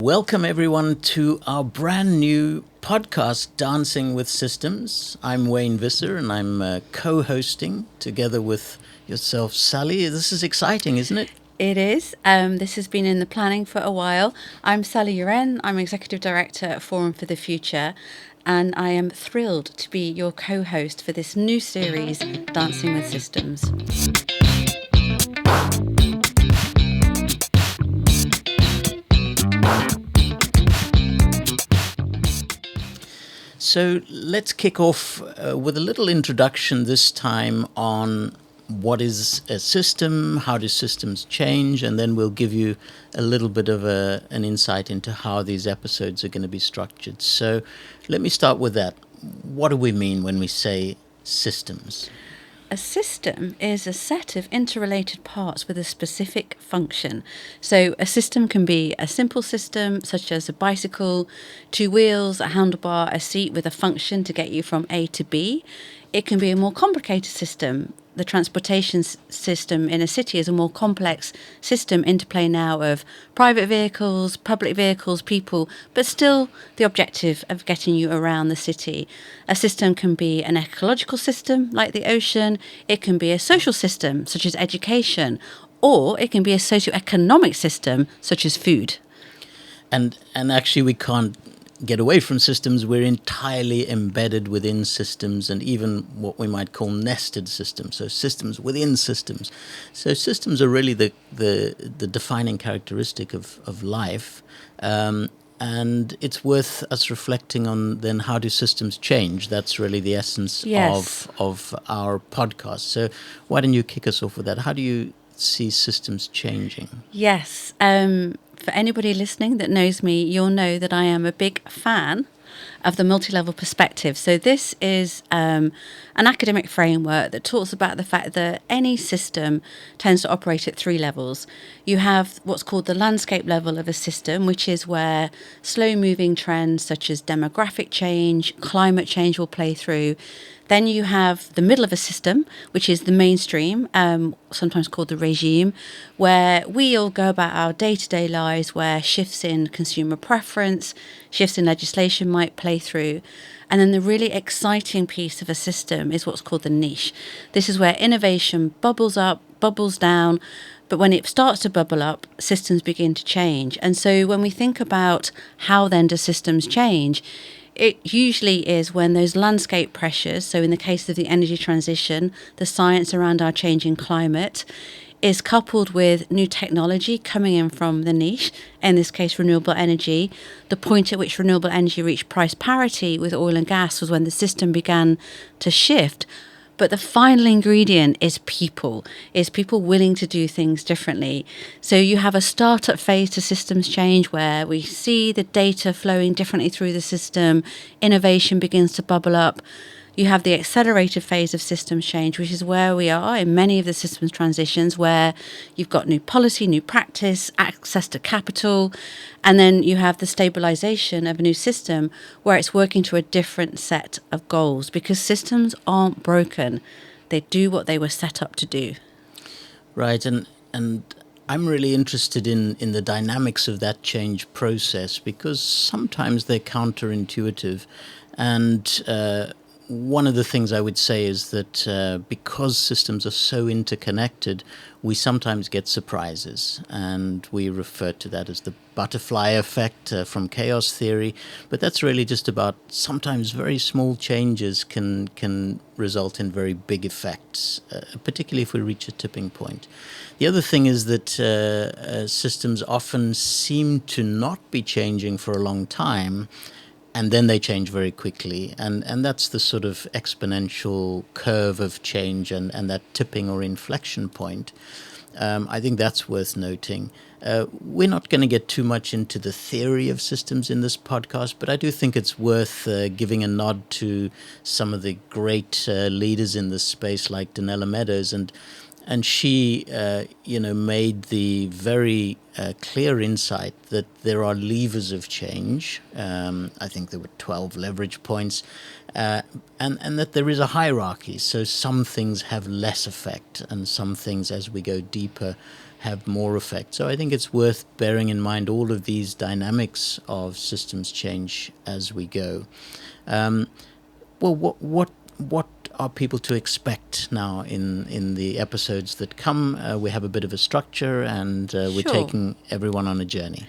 Welcome, everyone, to our brand new podcast, Dancing with Systems. I'm Wayne Visser, and I'm co-hosting together with yourself, Sally. This is exciting, isn't it? It is. This has been in the planning for a while. I'm Sally Rhian. I'm Executive Director at Forum for the Future, and I am thrilled to be your co-host for this new series, Dancing with Systems. So let's kick off with a little introduction this time on what is a system, how do systems change, and then we'll give you a little bit of an insight into how these episodes are going to be structured. So let me start with that. What do we mean when we say systems? A system is a set of interrelated parts with a specific function. So a system can be a simple system, such as a bicycle, two wheels, a handlebar, a seat with a function to get you from A to B. It can be a more complicated system. The transportation system in a city is a more complex system, interplay now of private vehicles, public vehicles, people, but still the objective of getting you around the city. A system can be an ecological system like the ocean, it can be a social system such as education, or it can be a socio-economic system such as food. And actually we can't get away from systems. We're entirely embedded within systems, and even what we might call nested systems, so systems within systems. So systems are really the defining characteristic of life, and it's worth us reflecting on then how do systems change. That's really the essence of our podcast. So why don't you kick us off with that? How do you see systems changing? Yes. For anybody listening that knows me, you'll know that I am a big fan of the multi-level perspective. So this is an academic framework that talks about the fact that any system tends to operate at three levels. You have what's called the landscape level of a system, which is where slow-moving trends such as demographic change, climate change will play through. Then you have the middle of a system, which is the mainstream, sometimes called the regime, where we all go about our day-to-day lives, where shifts in consumer preference, shifts in legislation might play through. And then the really exciting piece of a system is what's called the niche. This is where innovation bubbles up, bubbles down, but when it starts to bubble up, systems begin to change. And so when we think about how then do systems change, it usually is when those landscape pressures, so in the case of the energy transition, the science around our changing climate, is coupled with new technology coming in from the niche, in this case renewable energy. The point at which renewable energy reached price parity with oil and gas was when the system began to shift. But the final ingredient is people willing to do things differently. So you have a startup phase to systems change where we see the data flowing differently through the system, innovation begins to bubble up. You have the accelerated phase of systems change, which is where we are in many of the systems transitions, where you've got new policy, new practice, access to capital, and then you have the stabilization of a new system where it's working to a different set of goals, because systems aren't broken. They do what they were set up to do. Right, and I'm really interested in the dynamics of that change process, because sometimes they're counterintuitive. And one of the things I would say is that because systems are so interconnected, we sometimes get surprises, and we refer to that as the butterfly effect from chaos theory. But that's really just about sometimes very small changes can result in very big effects, particularly if we reach a tipping point. The other thing is that systems often seem to not be changing for a long time, and then they change very quickly. And that's the sort of exponential curve of change and that tipping or inflection point. I think that's worth noting. We're not going to get too much into the theory of systems in this podcast, but I do think it's worth giving a nod to some of the great leaders in this space like Donella Meadows. And she, made the very clear insight that there are levers of change. I think there were 12 leverage points, and that there is a hierarchy. So some things have less effect, and some things, as we go deeper, have more effect. So I think it's worth bearing in mind all of these dynamics of systems change as we go. Well, what are people to expect now in the episodes that come? We have a bit of a structure, and we're Sure. taking everyone on a journey.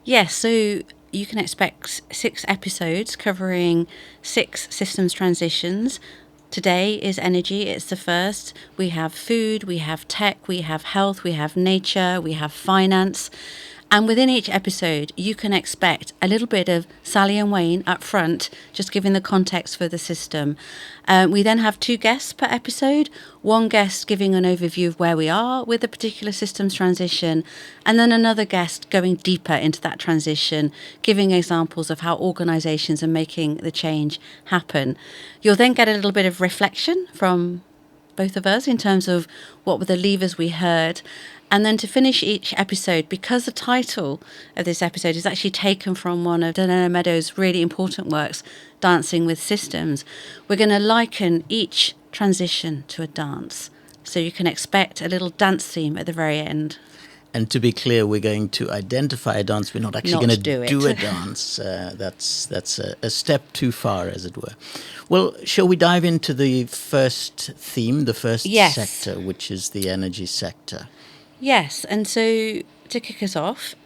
Yes, so you can expect 6 episodes covering 6 systems transitions. Today is energy, it's the first. We have food, we have tech, we have health, we have nature, we have finance. And within each episode, you can expect a little bit of Sally and Wayne up front, just giving the context for the system. We then have 2 guests per episode, one guest giving an overview of where we are with a particular systems transition, and then another guest going deeper into that transition, giving examples of how organisations are making the change happen. You'll then get a little bit of reflection from both of us in terms of what were the levers we heard. And then to finish each episode, because the title of this episode is actually taken from one of Diana Meadows' really important works, Dancing with Systems, we're going to liken each transition to a dance. So you can expect a little dance theme at the very end. And to be clear, we're going to identify a dance. We're not actually going to do a dance. That's a step too far, as it were. Well, shall we dive into the first theme, the first sector, which is the energy sector? Yes, and so to kick us off,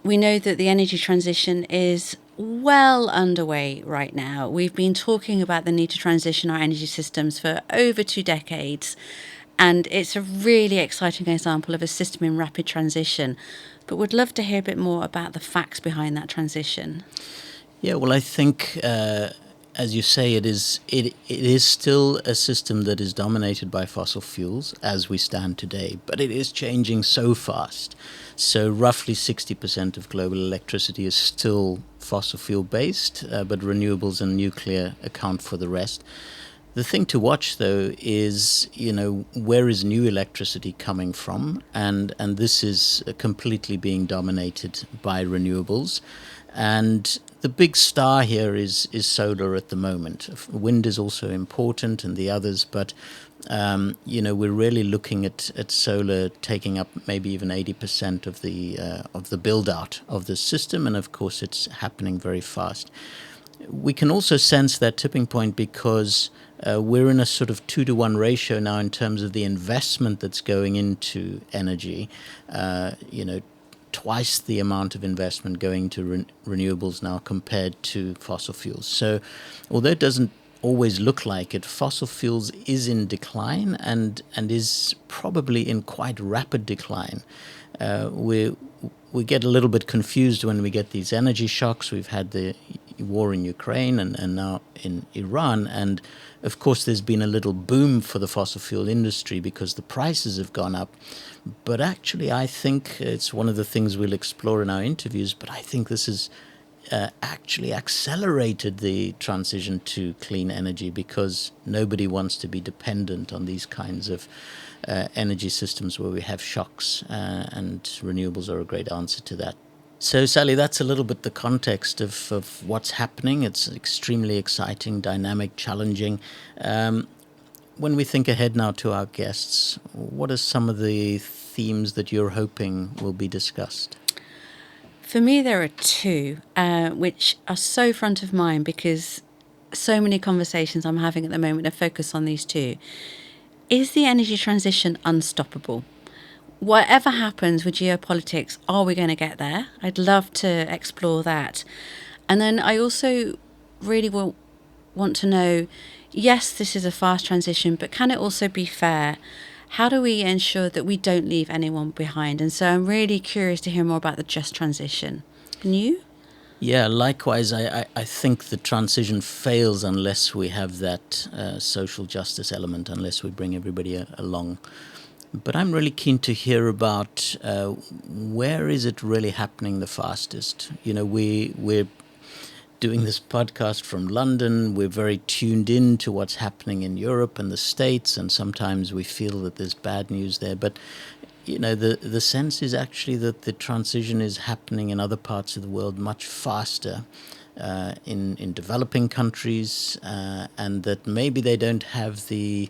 we know that the energy transition is well underway right now. We've been talking about the need to transition our energy systems for over 2 decades, and it's a really exciting example of a system in rapid transition. But would love to hear a bit more about the facts behind that transition. Yeah, well, I think, as you say, it is still a system that is dominated by fossil fuels as we stand today, but it is changing so fast. So roughly 60% of global electricity is still fossil fuel based, but renewables and nuclear account for the rest. The thing to watch, though, is, where is new electricity coming from? And this is completely being dominated by renewables. And the big star here is solar at the moment. Wind is also important, and the others, but we're really looking at solar taking up maybe even 80% of the build out of the system, and of course it's happening very fast. We can also sense that tipping point because we're in a sort of 2-to-1 ratio now in terms of the investment that's going into energy. Twice the amount of investment going to renewables now compared to fossil fuels. So although it doesn't always look like it, fossil fuels is in decline and is probably in quite rapid decline. We get a little bit confused when we get these energy shocks. We've had the war in Ukraine and now in Iran. And of course, there's been a little boom for the fossil fuel industry because the prices have gone up. But actually, I think it's one of the things we'll explore in our interviews, but I think this has actually accelerated the transition to clean energy because nobody wants to be dependent on these kinds of energy systems where we have shocks, and renewables are a great answer to that. So, Sally, that's a little bit the context of what's happening. It's extremely exciting, dynamic, challenging. When we think ahead now to our guests, what are some of the themes that you're hoping will be discussed? For me, there are 2, which are so front of mind because so many conversations I'm having at the moment are focused on these 2. Is the energy transition unstoppable? Whatever happens with geopolitics, are we going to get there? I'd love to explore that. And then I also really want to know, yes, this is a fast transition, but can it also be fair? How do we ensure that we don't leave anyone behind? And so I'm really curious to hear more about the just transition. Can you? Yeah, likewise, I think the transition fails unless we have that social justice element, unless we bring everybody along. But I'm really keen to hear about where is it really happening the fastest? We're doing this podcast from London. We're very tuned in to what's happening in Europe and the States, and sometimes we feel that there's bad news there. But the sense is actually that the transition is happening in other parts of the world much faster, in developing countries, and that maybe they don't have the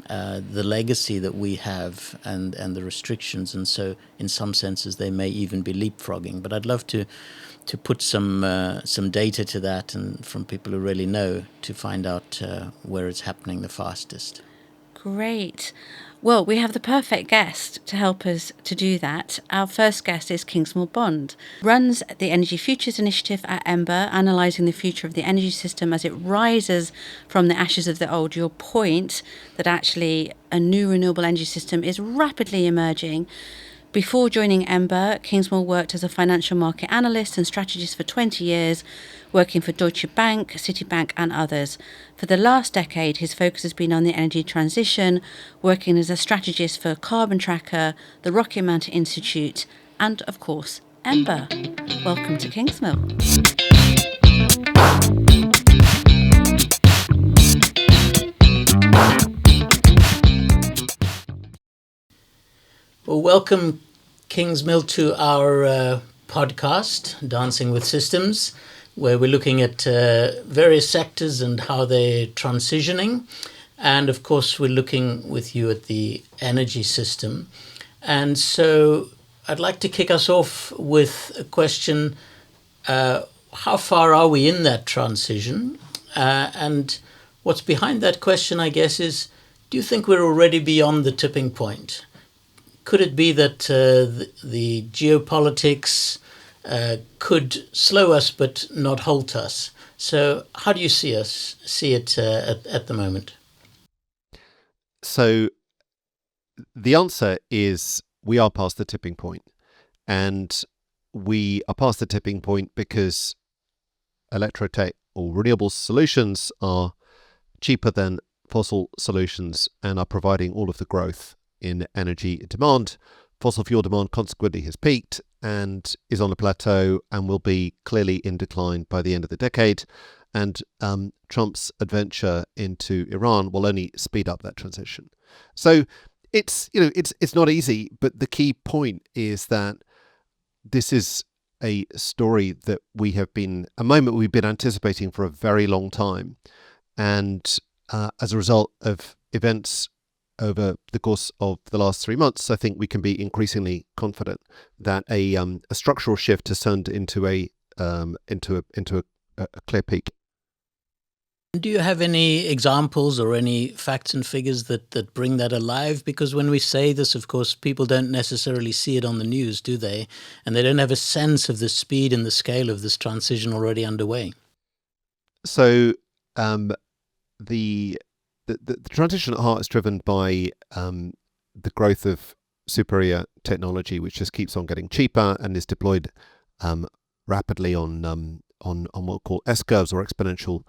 the legacy that we have and the restrictions, and so in some senses they may even be leapfrogging. But I'd love to put some data to that, and from people who really know, to find out where it's happening the fastest. Great. Well, we have the perfect guest to help us to do that. Our first guest is Kingsmill Bond, runs the Energy Futures Initiative at Ember, analysing the future of the energy system as it rises from the ashes of the old. Your point that actually a new renewable energy system is rapidly emerging. Before joining Ember, Kingsmill worked as a financial market analyst and strategist for 20 years, working for Deutsche Bank, Citibank and others. For the last decade, his focus has been on the energy transition, working as a strategist for Carbon Tracker, the Rocky Mountain Institute and, of course, Ember. Welcome to Kingsmill. Well, welcome, Kingsmill, to our podcast, Dancing with Systems, where we're looking at various sectors and how they're transitioning. And of course, we're looking with you at the energy system. And so I'd like to kick us off with a question. How far are we in that transition? And what's behind that question, I guess, is, do you think we're already beyond the tipping point? Could it be that the geopolitics could slow us but not halt us? So how do you see it at the moment? So the answer is we are past the tipping point. And we are past the tipping point because electrotech or renewable solutions are cheaper than fossil solutions and are providing all of the growth in energy demand. Fossil fuel demand consequently has peaked and is on a plateau and will be clearly in decline by the end of the decade. And Trump's adventure into Iran will only speed up that transition. So it's not easy, but the key point is that this is a story that a moment we've been anticipating for a very long time. And as a result of events over the course of the last 3 months, I think we can be increasingly confident that a structural shift has turned into a clear peak. Do you have any examples or any facts and figures that bring that alive? Because when we say this, of course, people don't necessarily see it on the news, do they? And they don't have a sense of the speed and the scale of this transition already underway. So the transition at heart is driven by the growth of superior technology, which just keeps on getting cheaper and is deployed rapidly on what we call S curves or exponential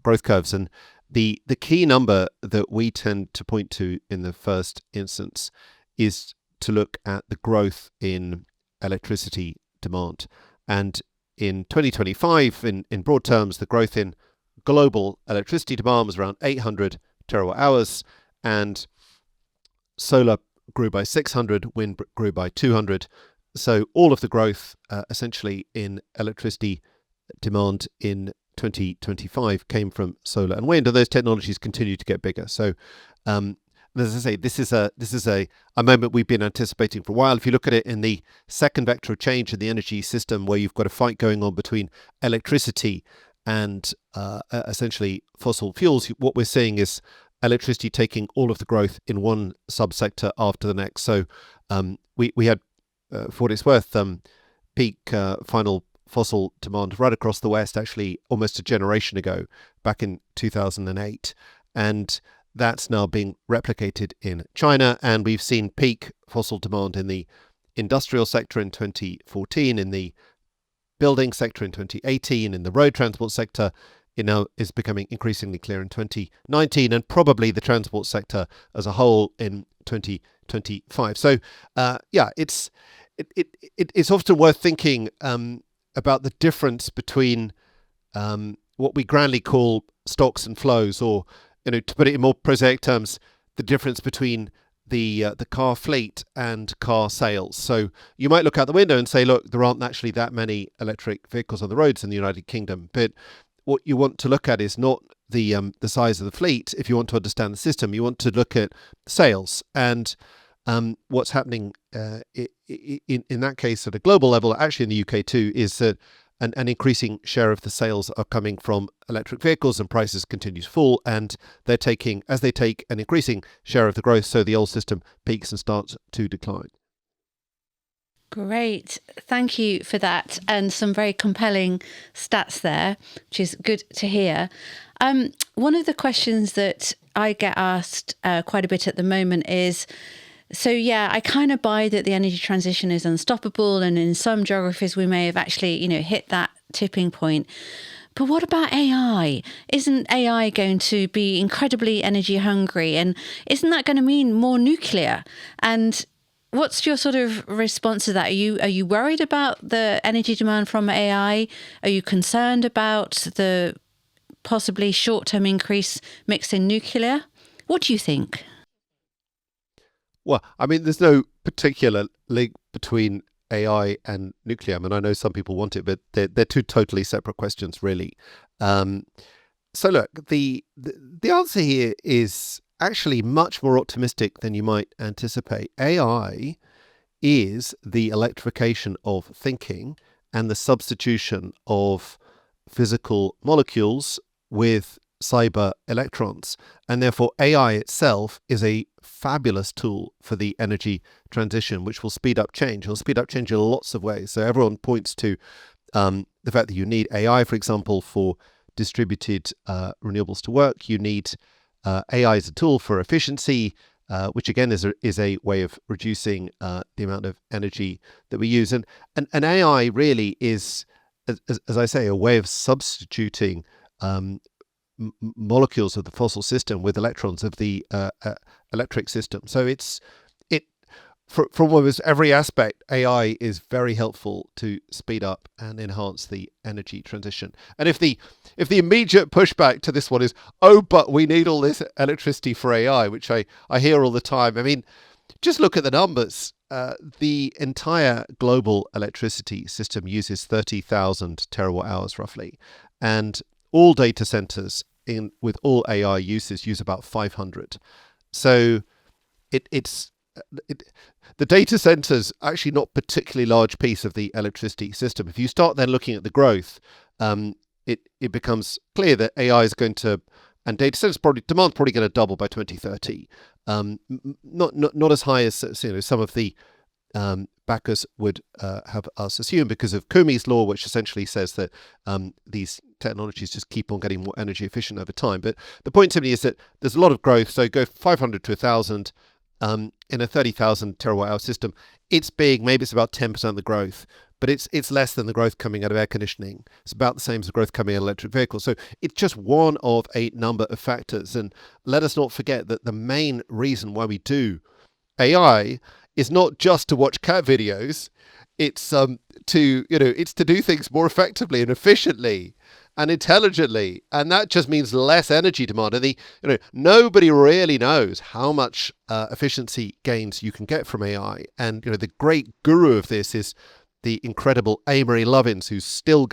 growth curves. And the key number that we tend to point to in the first instance is to look at the growth in electricity demand. And in 2025, in broad terms, the growth in global electricity demand was around 800 terawatt hours, and solar grew by 600, wind grew by 200. So all of the growth essentially in electricity demand in 2025 came from solar and wind, and those technologies continue to get bigger. So as I say, this is a moment we've been anticipating for a while. If you look at it in the second vector of change in the energy system, where you've got a fight going on between electricity and essentially fossil fuels, what we're seeing is electricity taking all of the growth in one subsector after the next. So we had, for what it's worth, peak final fossil demand right across the West, actually almost a generation ago, back in 2008. And that's now being replicated in China. And we've seen peak fossil demand in the industrial sector in 2014, in the building sector in 2018, in the road transport sector. It now is becoming increasingly clear in 2019, and probably the transport sector as a whole in 2025. So, it's often worth thinking about the difference between what we grandly call stocks and flows, or, to put it in more prosaic terms, the difference between the car fleet and car sales. So you might look out the window and say, look, there aren't actually that many electric vehicles on the roads in the United Kingdom. But what you want to look at is not the size of the fleet. If you want to understand the system, you want to look at sales and what's happening in that case at a global level, actually in the UK too, is that an increasing share of the sales are coming from electric vehicles, and prices continue to fall, and they're taking, as they take an increasing share of the growth, so the old system peaks and starts to decline. Great. Thank you for that. And some very compelling stats there, which is good to hear. One of the questions that I get asked quite a bit at the moment is, so yeah, I kind of buy that the energy transition is unstoppable, and in some geographies we may have actually, hit that tipping point. But what about AI? Isn't AI going to be incredibly energy hungry? And isn't that going to mean more nuclear? And what's your sort of response to that? Are you worried about the energy demand from AI? Are you concerned about the possibly short-term increase mixed in nuclear? What do you think? Well, I mean, there's no particular link between AI and nuclear. I mean, I know some people want it, but they're two totally separate questions, really. So look, the answer here is actually much more optimistic than you might anticipate. AI is the electrification of thinking and the substitution of physical molecules with cyber electrons. And therefore, AI itself is a fabulous tool for the energy transition, which will speed up change. It will speed up change in lots of ways. So everyone points to the fact that you need AI, for example, for distributed renewables to work. You need AI as a tool for efficiency, which again is a way of reducing the amount of energy that we use. And AI really is, as I say, a way of substituting molecules of the fossil system with electrons of the electric system. So from almost every aspect, AI is very helpful to speed up and enhance the energy transition. And if the immediate pushback to this one is, oh, but we need all this electricity for AI, which I hear all the time. I mean, just look at the numbers. The entire global electricity system uses 30,000 terawatt hours roughly, and all data centers with all AI uses use about 500. So the data centers actually not particularly large piece of the electricity system. If you start then looking at the growth, it becomes clear that AI is going to, and data centers demand's probably going to double by 2030. Not as high as some of the backers would have us assume, because of Kumi's law, which essentially says that these technologies just keep on getting more energy efficient over time. But the point to me is that there's a lot of growth. So go 500 to 1,000 in a 30,000 terawatt hour system. Maybe it's about 10% of the growth, but it's less than the growth coming out of air conditioning. It's about the same as the growth coming out of electric vehicles. So it's just one of a number of factors. And let us not forget that the main reason why we do AI is not just to watch cat videos. It's to do things more effectively and efficiently and intelligently, and that just means less energy demand. And nobody really knows how much efficiency gains you can get from AI. And the great guru of this is the incredible Amory Lovins, who's still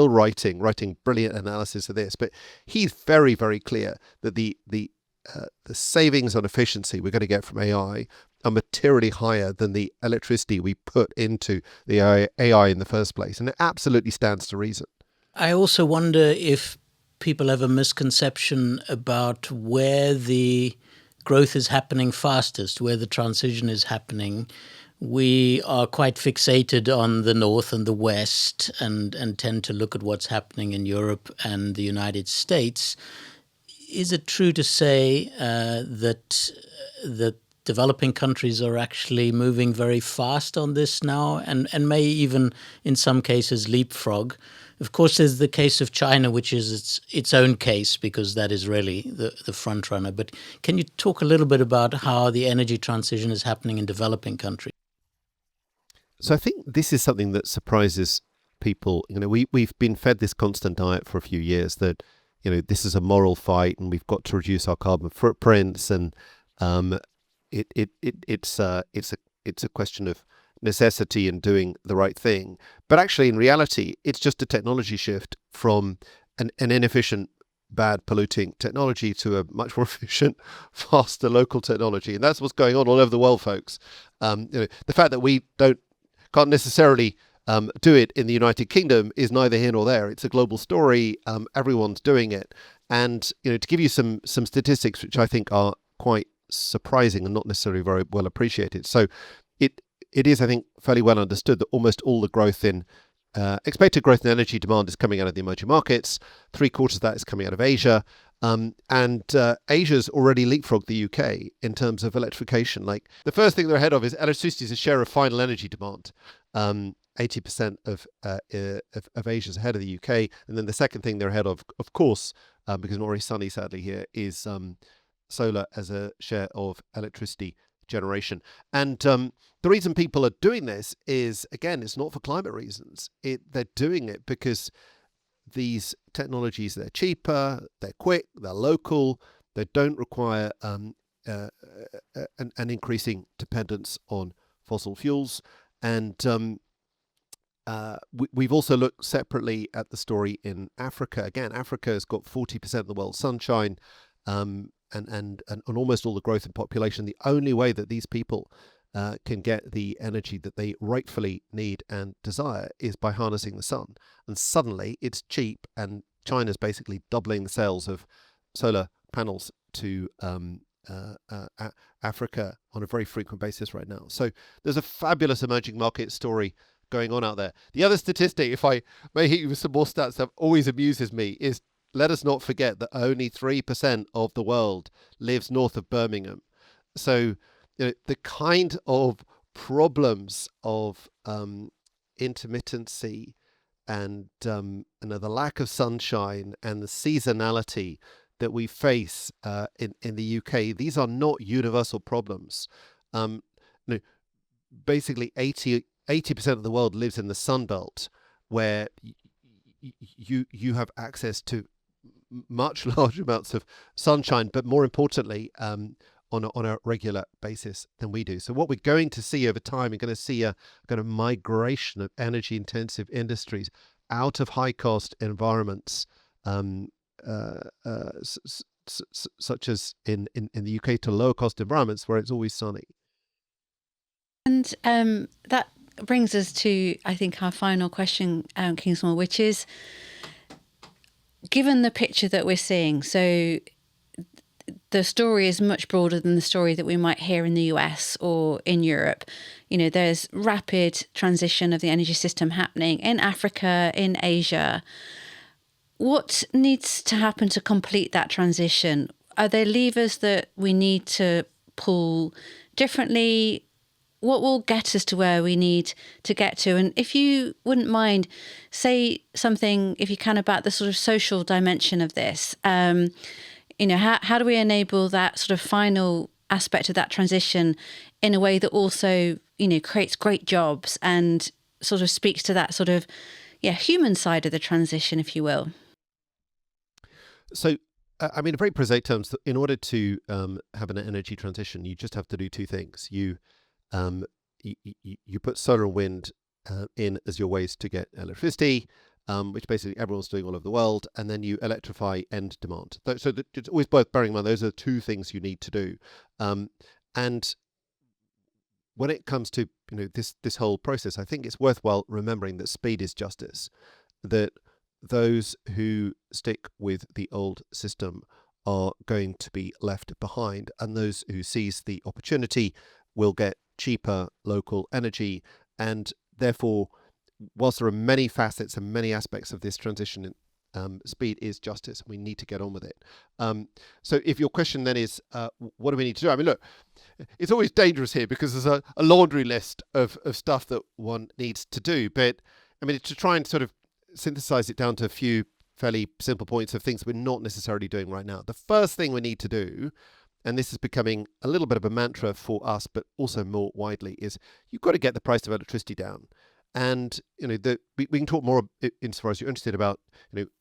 writing brilliant analysis of this. But he's very, very clear that the savings on efficiency we're going to get from AI are materially higher than the electricity we put into the AI in the first place. And it absolutely stands to reason. I also wonder if people have a misconception about where the growth is happening fastest, where the transition is happening. We are quite fixated on the North and the West and tend to look at what's happening in Europe and the United States. Is it true to say that developing countries are actually moving very fast on this now and may even, in some cases, leapfrog? Of course, there's the case of China, which is its own case, because that is really the front runner. But can you talk a little bit about how the energy transition is happening in developing countries? So I think this is something that surprises people. We've been fed this constant diet for a few years that this is a moral fight and we've got to reduce our carbon footprints, and it's a question of necessity and doing the right thing. But actually, in reality, it's just a technology shift from an inefficient, bad, polluting technology to a much more efficient, faster local technology. And that's what's going on all over the world, folks. The fact that we can't necessarily do it in the United Kingdom is neither here nor there. It's a global story. Everyone's doing it. And to give you some statistics, which I think are quite surprising and not necessarily very well appreciated. So it is, I think, fairly well understood that almost all the growth in expected growth in energy demand is coming out of the emerging markets. 3/4 of that is coming out of Asia. And Asia's already leapfrogged the UK in terms of electrification. Like, the first thing they're ahead of is electricity as a share of final energy demand. 80% of Asia's ahead of the UK. And then the second thing they're ahead of course, because not very sunny sadly here, is solar as a share of electricity generation. And the reason people are doing this is, again, it's not for climate reasons. They're doing it because these technologies, they're cheaper, they're quick, they're local, they don't require an increasing dependence on fossil fuels. And we've also looked separately at the story in Africa. Again, Africa has got 40% of the world's sunshine, and almost all the growth in population. The only way that these people can get the energy that they rightfully need and desire is by harnessing the sun. And suddenly it's cheap, and China's basically doubling the sales of solar panels to Africa on a very frequent basis right now. So there's a fabulous emerging market story going on out there. The other statistic, if I may hit you with some more stats, that always amuses me is, let us not forget that only 3% of the world lives north of Birmingham. So the kind of problems of intermittency and the lack of sunshine and the seasonality that we face in the UK, these are not universal problems. Basically 80% of the world lives in the Sun Belt, where you have access to much larger amounts of sunshine, but more importantly, on a regular basis than we do. So what we're going to see over time, we're going to see a kind of migration of energy intensive industries out of high cost environments, such as in the UK, to lower cost environments where it's always sunny. And that brings us to, I think, our final question, Kingsmill, which is, given the picture that we're seeing, so the story is much broader than the story that we might hear in the US or in Europe. There's rapid transition of the energy system happening in Africa, in Asia. What needs to happen to complete that transition? Are there levers that we need to pull differently? What will get us to where we need to get to? And if you wouldn't mind, say something, if you can, about the sort of social dimension of this. How do we enable that sort of final aspect of that transition in a way that also, creates great jobs and sort of speaks to that sort of, human side of the transition, if you will? So, in very prosaic terms, in order to have an energy transition, you just have to do two things. You put solar and wind in as your ways to get electricity, which basically everyone's doing all over the world, and then you electrify end demand. So it's always worth bearing in mind those are two things you need to do. And when it comes to this whole process, I think it's worthwhile remembering that speed is justice. That those who stick with the old system are going to be left behind, and those who seize the opportunity will get cheaper local energy. And therefore, whilst there are many facets and many aspects of this transition, speed is justice. We need to get on with it. So if your question then is, what do we need to do? Look, it's always dangerous here because there's a laundry list of stuff that one needs to do. But to try and sort of synthesize it down to a few fairly simple points of things we're not necessarily doing right now. The first thing we need to do, and this is becoming a little bit of a mantra for us, but also more widely, is you've got to get the price of electricity down. And we can talk more insofar as you're interested about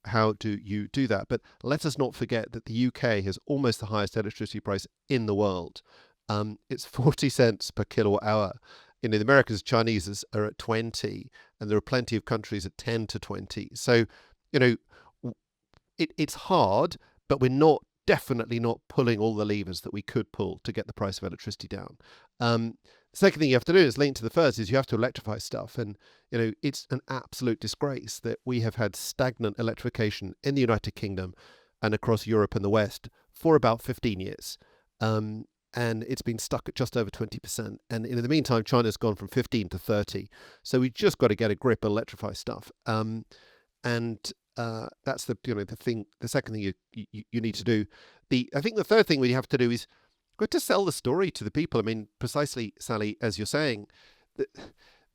how do you do that. But let us not forget that the UK has almost the highest electricity price in the world. It's 40 cents per kilowatt hour. The Americans, Chinese are at 20, and there are plenty of countries at 10 to 20. So it's hard, but we're definitely not pulling all the levers that we could pull to get the price of electricity down. Second thing you have to do is linked to the first is you have to electrify stuff. And, it's an absolute disgrace that we have had stagnant electrification in the United Kingdom and across Europe and the West for about 15 years. And it's been stuck at just over 20%. And in the meantime, China's gone from 15 to 30. So we just got to get a grip and electrify stuff. That's the second thing you need to do. I think the third thing we have to do is we've got to sell the story to the people. I mean, precisely, Sally, as you're saying,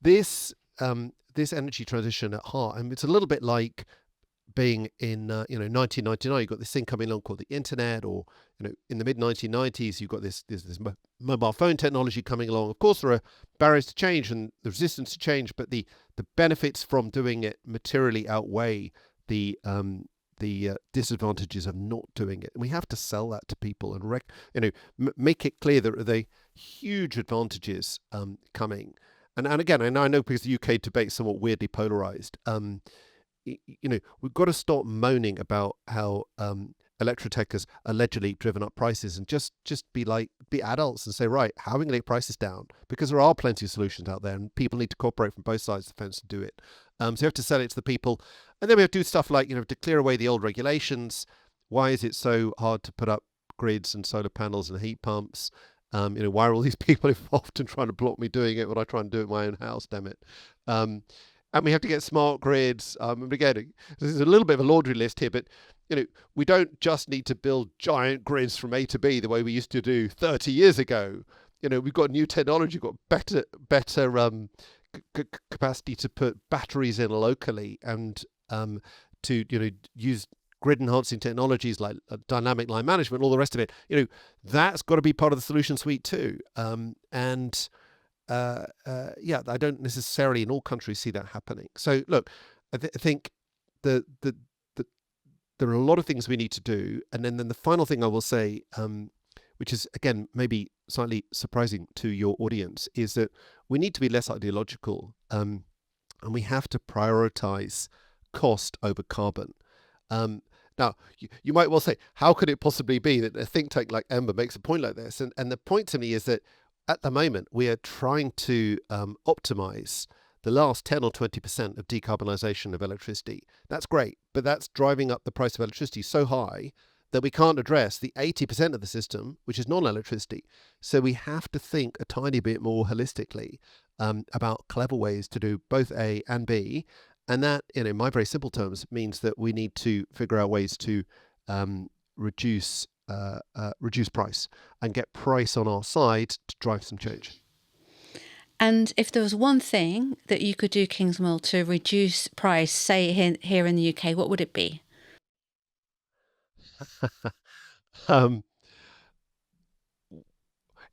this energy transition at heart, and it's a little bit like being in 1999. You've got this thing coming along called the internet, or in the mid 1990s you've got this mobile phone technology coming along. Of course, there are barriers to change and the resistance to change, but the benefits from doing it materially outweigh the disadvantages of not doing it. And we have to sell that to people and make it clear that there are huge advantages coming. And again, I know because the UK debate is somewhat weirdly polarized. We've got to stop moaning about how Electrotech has allegedly driven up prices and just be adults and say, right, how are we going to get prices down? Because there are plenty of solutions out there and people need to cooperate from both sides of the fence to do it. So you have to sell it to the people. And then we have to do stuff like, to clear away the old regulations. Why is it so hard to put up grids and solar panels and heat pumps? Why are all these people involved in trying to block me doing it when I try and do it in my own house, damn it? And we have to get smart grids. And again, there's a little bit of a laundry list here, but we don't just need to build giant grids from A to B the way we used to do 30 years ago. We've got new technology, we've got better capacity to put batteries in locally and to use grid enhancing technologies like dynamic line management, all the rest of it. That's got to be part of the solution suite too. I don't necessarily in all countries see that happening. So look, I think there are a lot of things we need to do. And then the final thing I will say, which is again maybe slightly surprising to your audience, is that we need to be less ideological, and we have to prioritize cost over carbon. Now, you might well say, how could it possibly be that a think tank like Ember makes a point like this? And the point to me is that at the moment, we are trying to optimize the last 10 or 20% of decarbonisation of electricity. That's great, but that's driving up the price of electricity so high that we can't address the 80% of the system, which is non-electricity. So we have to think a tiny bit more holistically about clever ways to do both A and B. And that, in my very simple terms, means that we need to figure out ways to reduce price and get price on our side to drive some change. And if there was one thing that you could do, Kingsmill, to reduce price, say here in the UK, what would it be?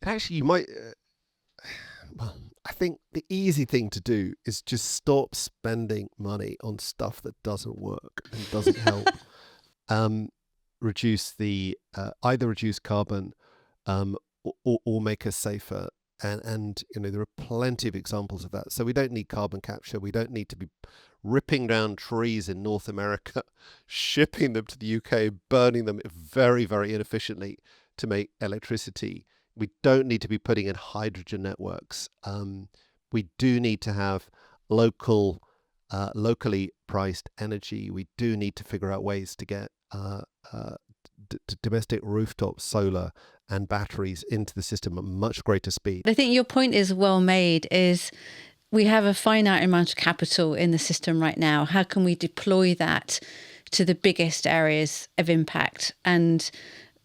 Actually, you might. Well, I think the easy thing to do is just stop spending money on stuff that doesn't work and doesn't help. Reduce either reduce carbon or make us safer. And there are plenty of examples of that. So we don't need carbon capture. We don't need to be ripping down trees in North America, shipping them to the UK, burning them very, very inefficiently to make electricity. We don't need to be putting in hydrogen networks. We do need to have locally priced energy. We do need to figure out ways to get domestic rooftop solar and batteries into the system at much greater speed. I think your point is well made, is we have a finite amount of capital in the system right now. How can we deploy that to the biggest areas of impact and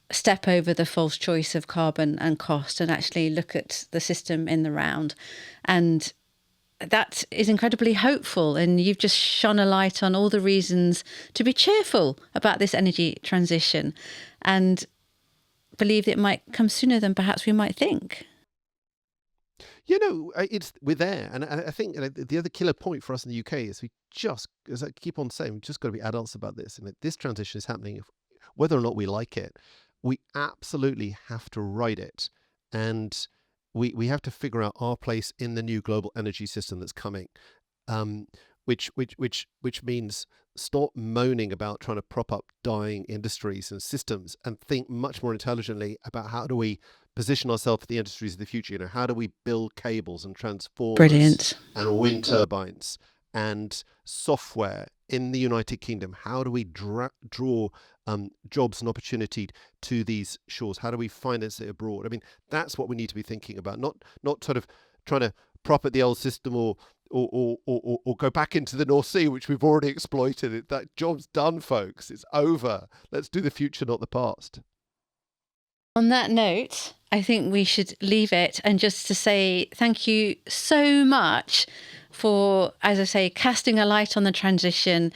step over the false choice of carbon and cost and actually look at the system in the round? And that is incredibly hopeful. And you've just shone a light on all the reasons to be cheerful about this energy transition and believe that it might come sooner than perhaps we might think. We're there. And I think the other killer point for us in the UK is as I keep on saying, we've just got to be adults about this. And this transition is happening whether or not we like it. We absolutely have to ride it. And we have to figure out our place in the new global energy system that's coming. which means stop moaning about trying to prop up dying industries and systems, and think much more intelligently about how do we position ourselves for the industries of the future. You know, how do we build cables and transformers Brilliant. and wind turbines and software in the United Kingdom? How do we draw jobs and opportunity to these shores? How do we finance it abroad? I mean, that's what we need to be thinking about, not sort of trying to prop at the old system or go back into the North Sea, which we've already exploited. That job's done, folks. It's over. Let's do the future, not the past. On that note, I think we should leave it, and just to say thank you so much for, as I say, casting a light on the transition,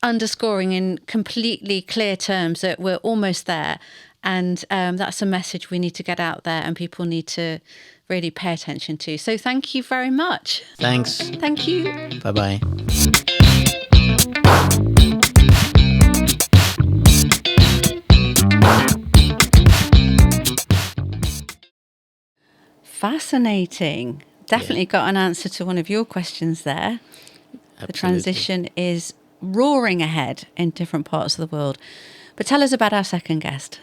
underscoring in completely clear terms that we're almost there. And that's a message we need to get out there and people need to really pay attention to. So thank you very much. Thanks. Thank you. Bye-bye. Fascinating. Definitely got an answer to one of your questions there. Absolutely. The transition is roaring ahead in different parts of the world. But tell us about our second guest.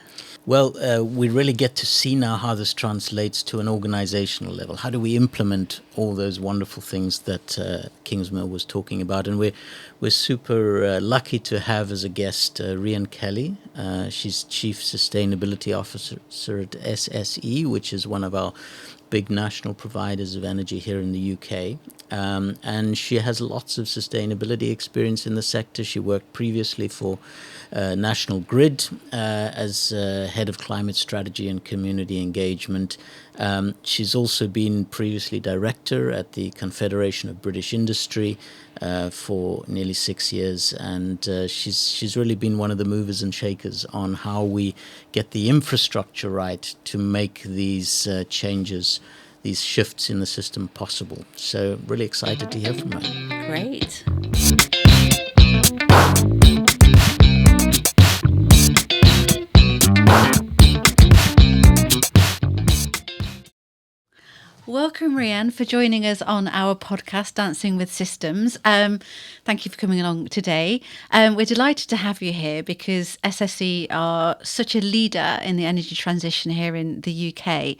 Well, we really get to see now how this translates to an organizational level. How do we implement all those wonderful things that Kingsmill was talking about? And we're super lucky to have as a guest Rhian Kelly. She's Chief Sustainability Officer at S1E, which is one of our big national providers of energy here in the UK. And she has lots of sustainability experience in the sector. She worked previously for National Grid as head of climate strategy and community engagement. She's also been previously director at the Confederation of British Industry for nearly 6 years, and she's really been one of the movers and shakers on how we get the infrastructure right to make these changes, these shifts in the system possible. So really excited to hear from her. Great. Welcome, Rhian, for joining us on our podcast, Dancing with Systems. Thank you for coming along today. We're delighted to have you here because SSE are such a leader in the energy transition here in the UK.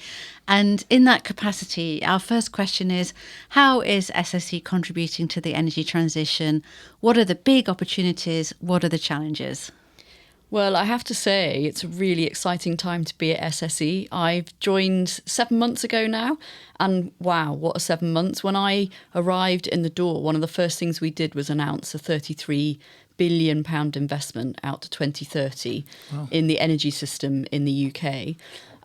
And in that capacity, our first question is, how is SSE contributing to the energy transition? What are the big opportunities? What are the challenges? Well, I have to say, it's a really exciting time to be at SSE. I've joined 7 months ago now, and wow, what a 7 months. When I arrived in the door, one of the first things we did was announce a £33 billion investment out to 2030 in the energy system in the UK.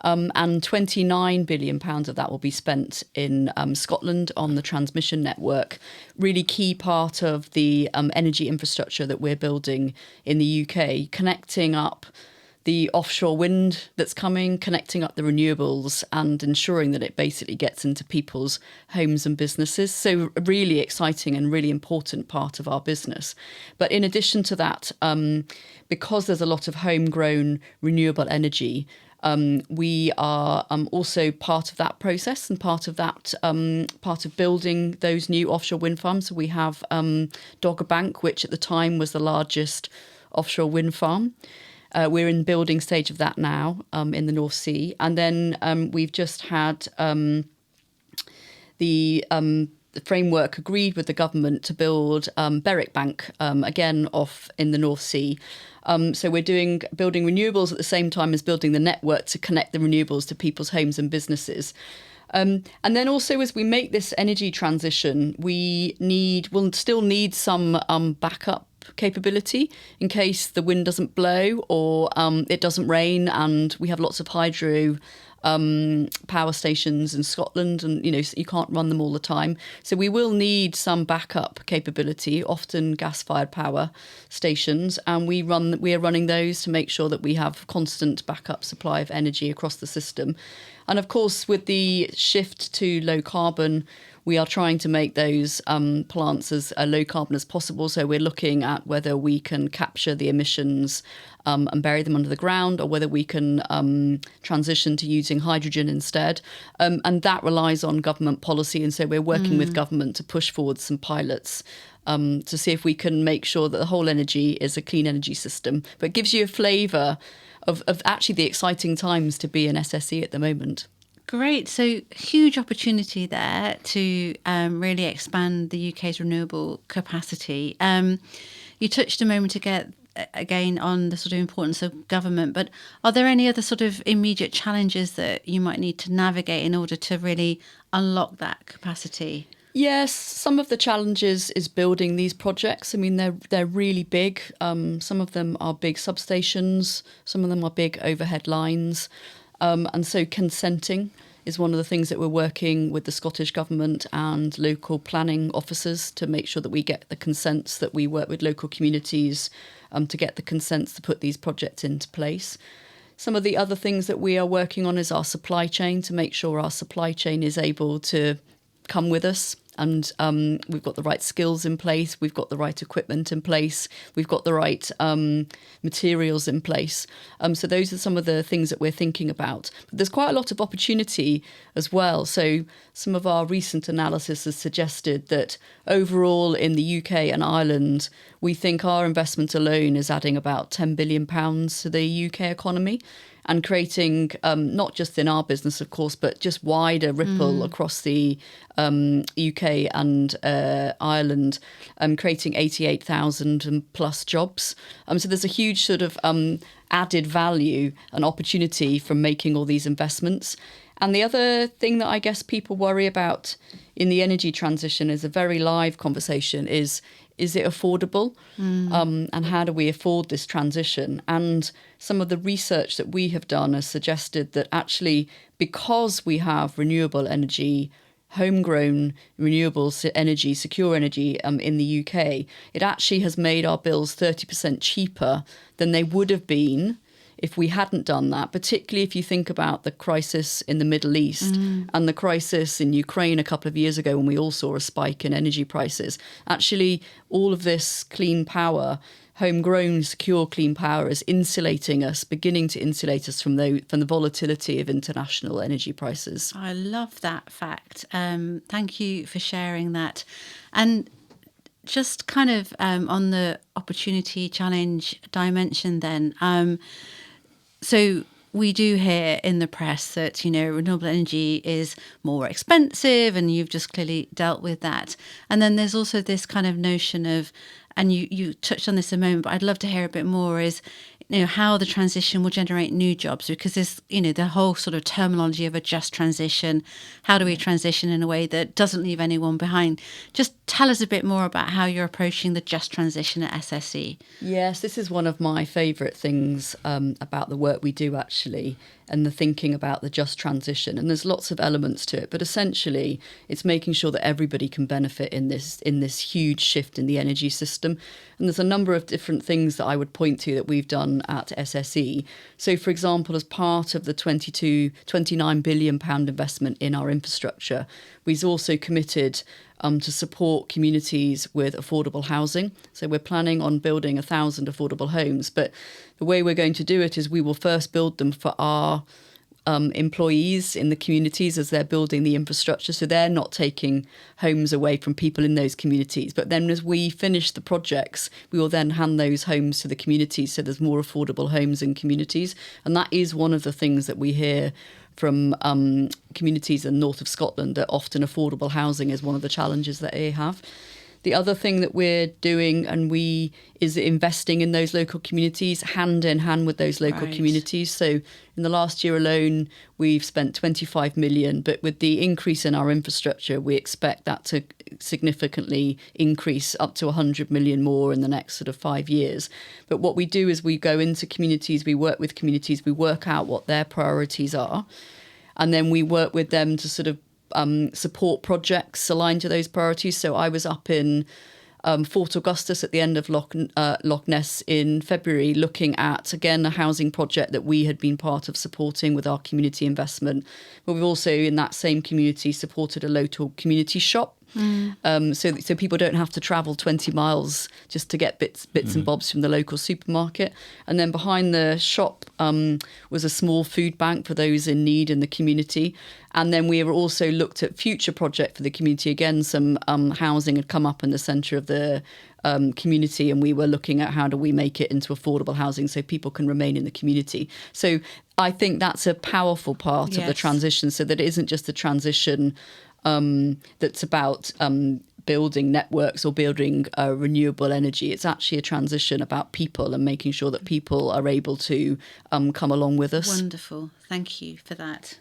And £29 billion of that will be spent in Scotland on the transmission network. Really key part of the energy infrastructure that we're building in the UK, connecting up the offshore wind that's coming, connecting up the renewables and ensuring that it basically gets into people's homes and businesses. So a really exciting and really important part of our business. But in addition to that, because there's a lot of homegrown renewable energy, we are also part of that process and part of that part of building those new offshore wind farms. So we have Dogger Bank, which at the time was the largest offshore wind farm. We're in building stage of that now in the North Sea. And then we've just had the framework agreed with the government to build Berwick Bank, again off in the North Sea. So we're building renewables at the same time as building the network to connect the renewables to people's homes and businesses. And then also, as we make this energy transition, we'll still need some backup capability in case the wind doesn't blow or it doesn't rain, and we have lots of hydro power stations in Scotland, and you can't run them all the time. So we will need some backup capability, often gas-fired power stations, and we are running those to make sure that we have constant backup supply of energy across the system. And of course, with the shift to low carbon, we are trying to make those plants as low carbon as possible. So we're looking at whether we can capture the emissions and bury them under the ground, or whether we can transition to using hydrogen instead. And that relies on government policy. And so we're working with government to push forward some pilots to see if we can make sure that the whole energy is a clean energy system. But it gives you a flavour of actually the exciting times to be an SSE at the moment. Great. So huge opportunity there to really expand the UK's renewable capacity. You touched a moment ago again on the sort of importance of government, but are there any other sort of immediate challenges that you might need to navigate in order to really unlock that capacity? Yes, some of the challenges is building these projects. I mean, they're really big. Some of them are big substations. Some of them are big overhead lines. And so consenting is one of the things that we're working with the Scottish Government and local planning officers to make sure that we get the consents, that we work with local communities to get the consents to put these projects into place. Some of the other things that we are working on is our supply chain, to make sure our supply chain is able to come with us. And we've got the right skills in place, we've got the right equipment in place, we've got the right materials in place. So those are some of the things that we're thinking about. But there's quite a lot of opportunity as well. So some of our recent analysis has suggested that overall in the UK and Ireland, we think our investment alone is adding about £10 billion to the UK economy, and creating, not just in our business, of course, but just wider ripple across the UK and Ireland, creating 88,000 plus jobs. So there's a huge sort of added value and opportunity from making all these investments. And the other thing that I guess people worry about in the energy transition is a very live conversation is it affordable? And how do we afford this transition? And some of the research that we have done has suggested that actually, because we have renewable energy, homegrown renewable energy, secure energy in the UK, it actually has made our bills 30% cheaper than they would have been if we hadn't done that, particularly if you think about the crisis in the Middle East and the crisis in Ukraine a couple of years ago when we all saw a spike in energy prices. Actually, all of this clean power, homegrown, secure clean power, is insulating us, beginning to insulate us from the volatility of international energy prices. I love that fact. Thank you for sharing that. And just kind of on the opportunity challenge dimension then, so we do hear in the press that, renewable energy is more expensive, and you've just clearly dealt with that. And then there's also this kind of notion of, and you touched on this a moment, but I'd love to hear a bit more, is how the transition will generate new jobs, because there's the whole sort of terminology of a just transition. How do we transition in a way that doesn't leave anyone behind? Just tell us a bit more about how you're approaching the just transition at SSE. Yes, this is one of my favourite things about the work we do, actually, and the thinking about the just transition. And there's lots of elements to it, but essentially it's making sure that everybody can benefit in this huge shift in the energy system. And there's a number of different things that I would point to that we've done at SSE. So, for example, as part of the £29 billion investment in our infrastructure, we've also committed to support communities with affordable housing. So we're planning on building 1,000 affordable homes. But the way we're going to do it is we will first build them for our employees in the communities as they're building the infrastructure. So they're not taking homes away from people in those communities. But then as we finish the projects, we will then hand those homes to the communities. So there's more affordable homes in communities. And that is one of the things that we hear from communities in the north of Scotland, that often affordable housing is one of the challenges that they have. The other thing that we're doing is investing in those local communities, hand in hand with those local communities. So in the last year alone, we've spent 25 million, but with the increase in our infrastructure, we expect that to significantly increase up to 100 million more in the next sort of 5 years. But what we do is we go into communities, we work with communities, we work out what their priorities are, and then we work with them to sort of support projects aligned to those priorities. So I was up in Fort Augustus at the end of Loch Ness in February, looking at, again, a housing project that we had been part of supporting with our community investment. But we've also, in that same community, supported a local community shop So people don't have to travel 20 miles just to get bits and bobs from the local supermarket. And then behind the shop was a small food bank for those in need in the community. And then we were also looked at future project for the community. Again, some housing had come up in the centre of the community, and we were looking at how do we make it into affordable housing so people can remain in the community. So I think that's a powerful part of the transition, so that it isn't just a transition that's about building networks or building renewable energy. It's actually a transition about people and making sure that people are able to come along with us. Wonderful. Thank you for that.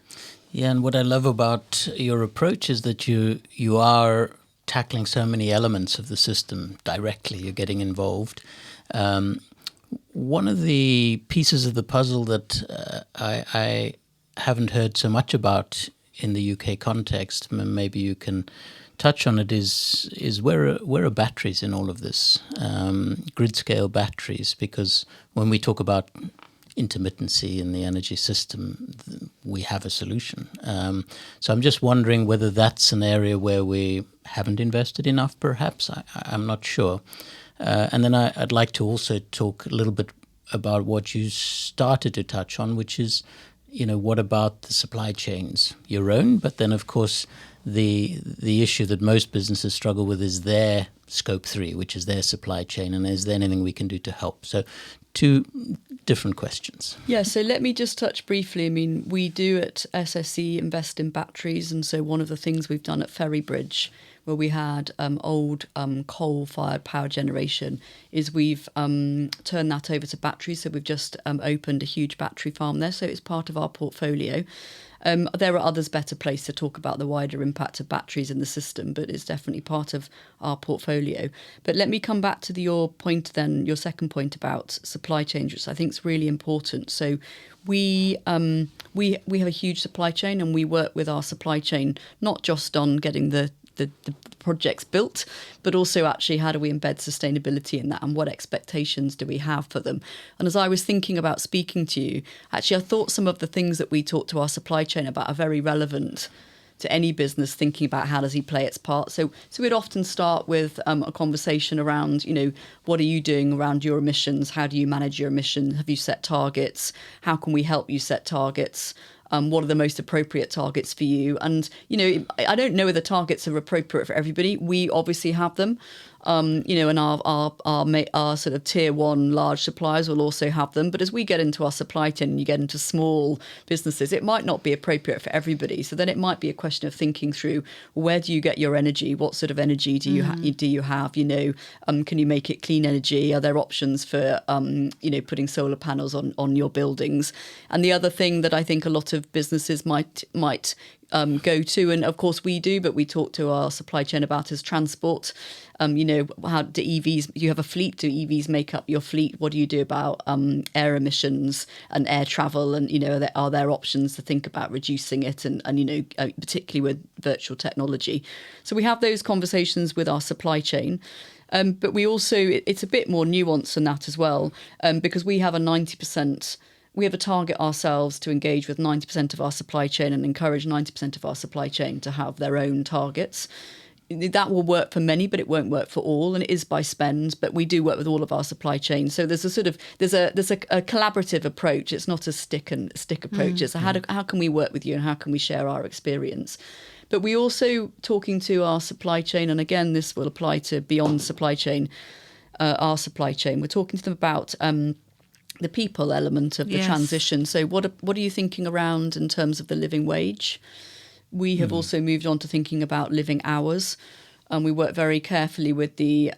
Yeah, and what I love about your approach is that you are tackling so many elements of the system directly. You're getting involved. One of the pieces of the puzzle that I haven't heard so much about in the UK context, maybe you can touch on it, is where are batteries in all of this? Grid scale batteries, because when we talk about intermittency in the energy system, we have a solution. So I'm just wondering whether that's an area where we haven't invested enough, perhaps. I'm not sure. And then I'd like to also talk a little bit about what you started to touch on, which is, what about the supply chains, your own, but then, of course, the issue that most businesses struggle with is their scope 3, which is their supply chain, and is there anything we can do to help? So 2 different questions. Yeah, so let me just touch briefly. I mean, we do at SSE invest in batteries, and so one of the things we've done at Ferrybridge, where we had old coal-fired power generation, is we've turned that over to batteries. So we've just opened a huge battery farm there. So it's part of our portfolio. There are others better placed to talk about the wider impact of batteries in the system, but it's definitely part of our portfolio. But let me come back to your point then, your second point about supply chains, which I think is really important. So we have a huge supply chain, and we work with our supply chain not just on getting the projects built, but also actually how do we embed sustainability in that, and what expectations do we have for them? And as I was thinking about speaking to you, actually I thought some of the things that we talk to our supply chain about are very relevant to any business thinking about how does he play its part. So we'd often start with a conversation around, what are you doing around your emissions? How do you manage your emissions? Have you set targets? How can we help you set targets? What are the most appropriate targets for you? And, I don't know whether targets are appropriate for everybody. We obviously have them. And our sort of tier 1 large suppliers will also have them. But as we get into our supply chain and you get into small businesses, it might not be appropriate for everybody. So then it might be a question of thinking through, where do you get your energy? What sort of energy do you have? Can you make it clean energy? Are there options for, putting solar panels on your buildings? And the other thing that I think a lot of businesses might go to, and of course we do, but we talk to our supply chain about is transport. How do EVs, you have a fleet, do EVs make up your fleet? What do you do about air emissions and air travel? And, are there options to think about reducing it and particularly with virtual technology? So we have those conversations with our supply chain. But we also, it's a bit more nuanced than that as well, because we have a target ourselves to engage with 90% of our supply chain and encourage 90% of our supply chain to have their own targets. That will work for many, but it won't work for all, and it is by spend. But we do work with all of our supply chain, so there's a collaborative approach. It's not a stick approach. It's how can we work with you and how can we share our experience. But we also talking to our supply chain, and again this will apply to beyond supply chain, our supply chain. We're talking to them about the people element of the transition. So what are you thinking around in terms of the living wage? We have also moved on to thinking about living hours. And we work very carefully with the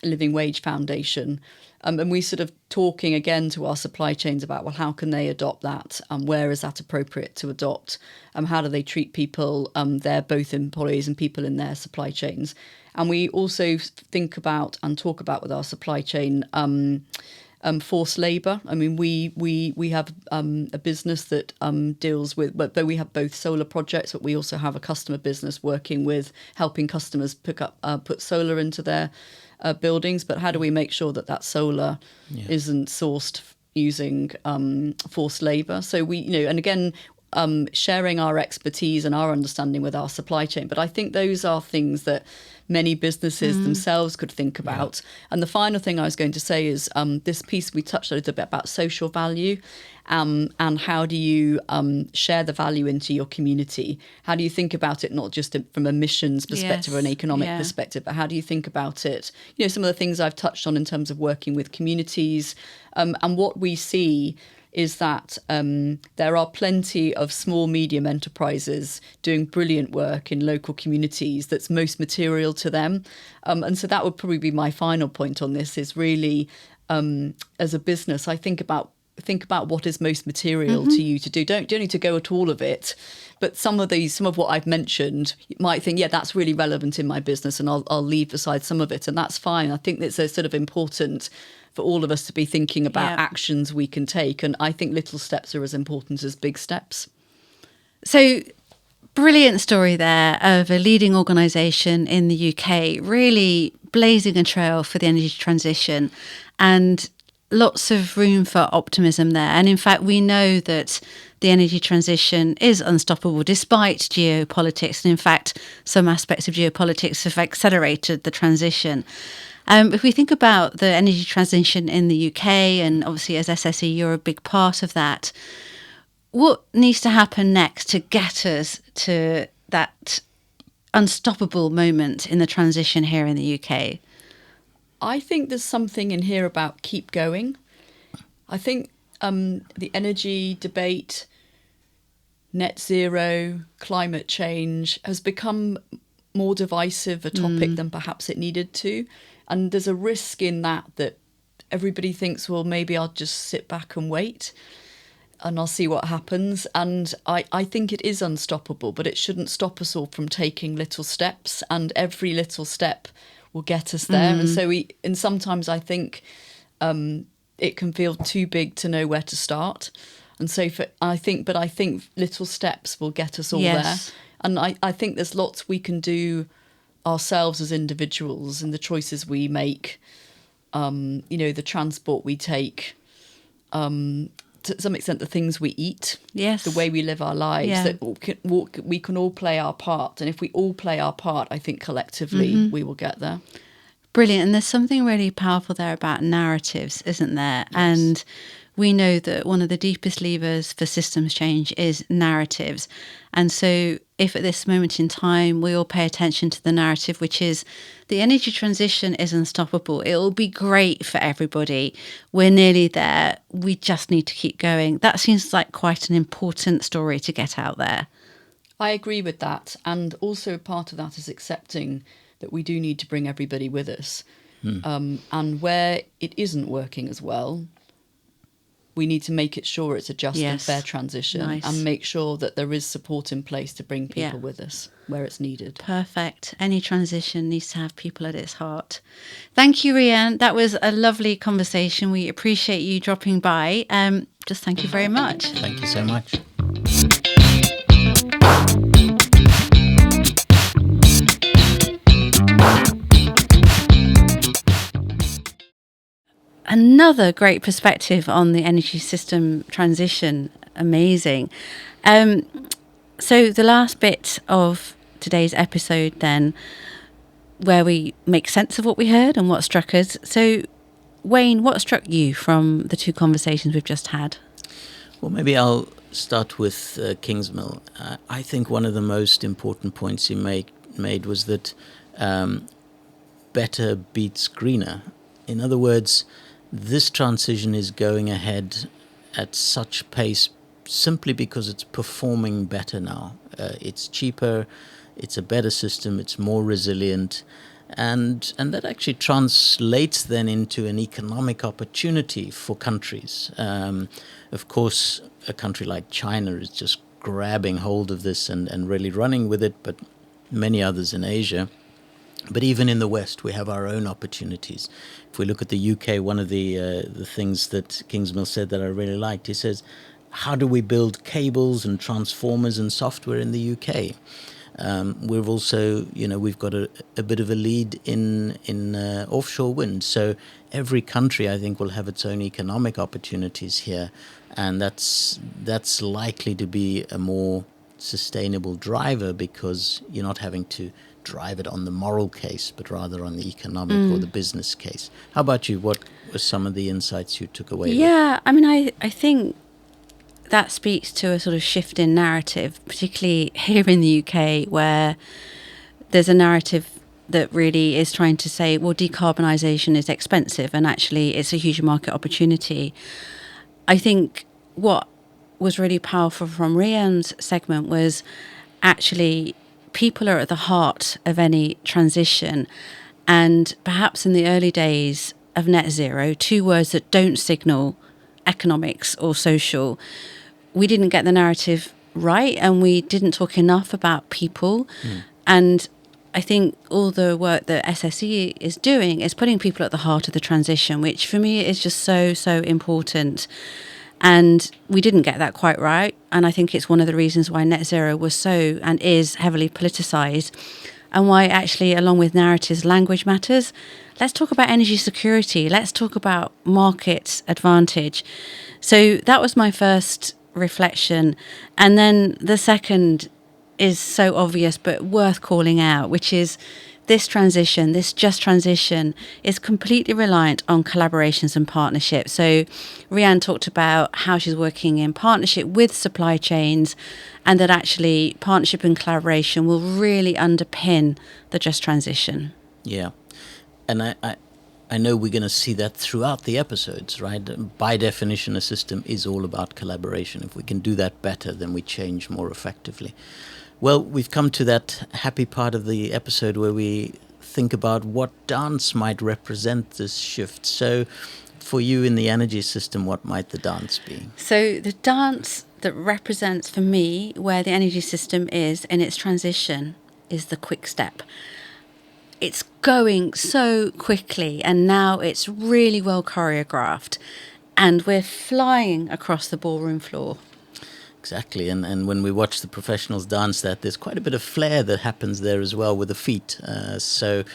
Living Wage Foundation. And we sort of talking again to our supply chains about, well, how can they adopt that? Where is that appropriate to adopt? How do they treat people, they're both employees and people in their supply chains? And we also think about and talk about with our supply chain forced labour. I mean, we have a business that deals with, but we have both solar projects, but we also have a customer business working with helping customers put solar into their buildings. But how do we make sure that solar isn't sourced using forced labour? So we, and again, sharing our expertise and our understanding with our supply chain. But I think those are things that many businesses themselves could think about. And the final thing I was going to say is this piece we touched a little bit about social value. And how do you share the value into your community? How do you think about it, not just from a missions perspective or an economic perspective, but how do you think about it? You know, some of the things I've touched on in terms of working with communities. And what we see is that there are plenty of small, medium enterprises doing brilliant work in local communities that's most material to them. And so that would probably be my final point on this, is really, as a business, I think about what is most material to you to do. Don't need to go at all of it, but some of what I've mentioned, you might think, yeah, that's really relevant in my business, and I'll leave aside some of it, and that's fine. I think it's sort of important for all of us to be thinking about actions we can take, and I think little steps are as important as big steps. So, brilliant story there of a leading organisation in the UK, really blazing a trail for the energy transition, and lots of room for optimism there. And in fact, we know that the energy transition is unstoppable despite geopolitics. And in fact, some aspects of geopolitics have accelerated the transition. If we think about the energy transition in the UK, and obviously as SSE, you're a big part of that, what needs to happen next to get us to that unstoppable moment in the transition here in the UK? I think there's something in here about keep going. I think the energy debate, net zero, climate change has become more divisive a topic than perhaps it needed to. And there's a risk in that everybody thinks, well, maybe I'll just sit back and wait and I'll see what happens. And I think it is unstoppable, but it shouldn't stop us all from taking little steps, and every little step will get us there. And so sometimes I think it can feel too big to know where to start. And so I think little steps will get us all there. And I think there's lots we can do ourselves as individuals, and the choices we make, the transport we take, to some extent the things we eat, the way we live our lives, that we can all play our part. And if we all play our part, I think collectively we will get there. Brilliant. And there's something really powerful there about narratives, isn't there? Yes. And we know that one of the deepest levers for systems change is narratives. And so if at this moment in time we all pay attention to the narrative, which is the energy transition is unstoppable, it will be great for everybody, we're nearly there, we just need to keep going. That seems like quite an important story to get out there. I agree with that. And also part of that is accepting that we do need to bring everybody with us. And where it isn't working as well, we need to make it sure it's a just and fair transition, and make sure that there is support in place to bring people with us where it's needed. Perfect. Any transition needs to have people at its heart. Thank you, Rhian. That was a lovely conversation. We appreciate you dropping by. Just thank you very much. Thank you so much. Another great perspective on the energy system transition. Amazing. So the last bit of today's episode then, where we make sense of what we heard and what struck us. So Wayne, what struck you from the two conversations we've just had? Well, maybe I'll start with Kingsmill. I think one of the most important points he made was that better beats greener. In other words, this transition is going ahead at such pace simply because it's performing better now. It's cheaper, it's a better system, it's more resilient, and that actually translates then into an economic opportunity for countries. Of course, a country like China is just grabbing hold of this and really running with it, but many others in Asia. But even in the West, we have our own opportunities. If we look at the UK, one of the things that Kingsmill said that I really liked, he says, how do we build cables and transformers and software in the UK? We've also, we've got a bit of a lead in offshore wind. So every country, I think, will have its own economic opportunities here, and that's likely to be a more sustainable driver, because you're not having to drive it on the moral case, but rather on the economic or the business case. How about you? What were some of the insights you took away? Yeah, I mean, I think that speaks to a sort of shift in narrative, particularly here in the UK, where there's a narrative that really is trying to say, well, decarbonisation is expensive and actually it's a huge market opportunity. I think what was really powerful from Rhian's segment was actually people are at the heart of any transition. And perhaps in the early days of net zero, two words that don't signal economics or social, we didn't get the narrative right, and we didn't talk enough about people. And I think all the work that SSE is doing is putting people at the heart of the transition, which for me is just so, so important. And we didn't get that quite right. And I think it's one of the reasons why net zero was so and is heavily politicised, and why actually, along with narratives, language matters. Let's talk about energy security. Let's talk about market advantage. So that was my first reflection. And then the second is so obvious but worth calling out, which is this transition, this just transition, is completely reliant on collaborations and partnerships. So Rhian talked about how she's working in partnership with supply chains, and that actually partnership and collaboration will really underpin the just transition. Yeah. And I know we're going to see that throughout the episodes, right? By definition, a system is all about collaboration. If we can do that better, then we change more effectively. Well, we've come to that happy part of the episode where we think about what dance might represent this shift. So for you in the energy system, what might the dance be? So the dance that represents for me where the energy system is in its transition is the quick step. It's going so quickly, and now it's really well choreographed, and we're flying across the ballroom floor. Exactly, and when we watch the professionals dance that, there's quite a bit of flair that happens there as well with the feet. So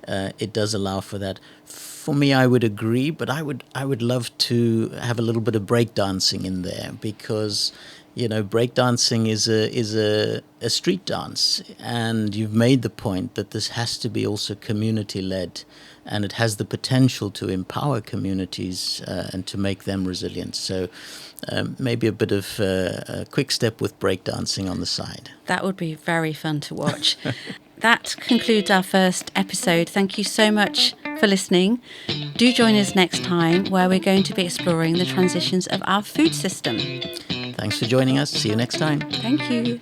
it does allow for that. For me, I would agree, but I would love to have a little bit of breakdancing in there, because breakdancing is a street dance, and you've made the point that this has to be also community led, and it has the potential to empower communities and to make them resilient. So maybe a bit of a quick step with breakdancing on the side. That would be very fun to watch. That concludes our first episode. Thank you so much for listening. Do join us next time, where we're going to be exploring the transitions of our food system. Thanks for joining us. See you next time. Thank you.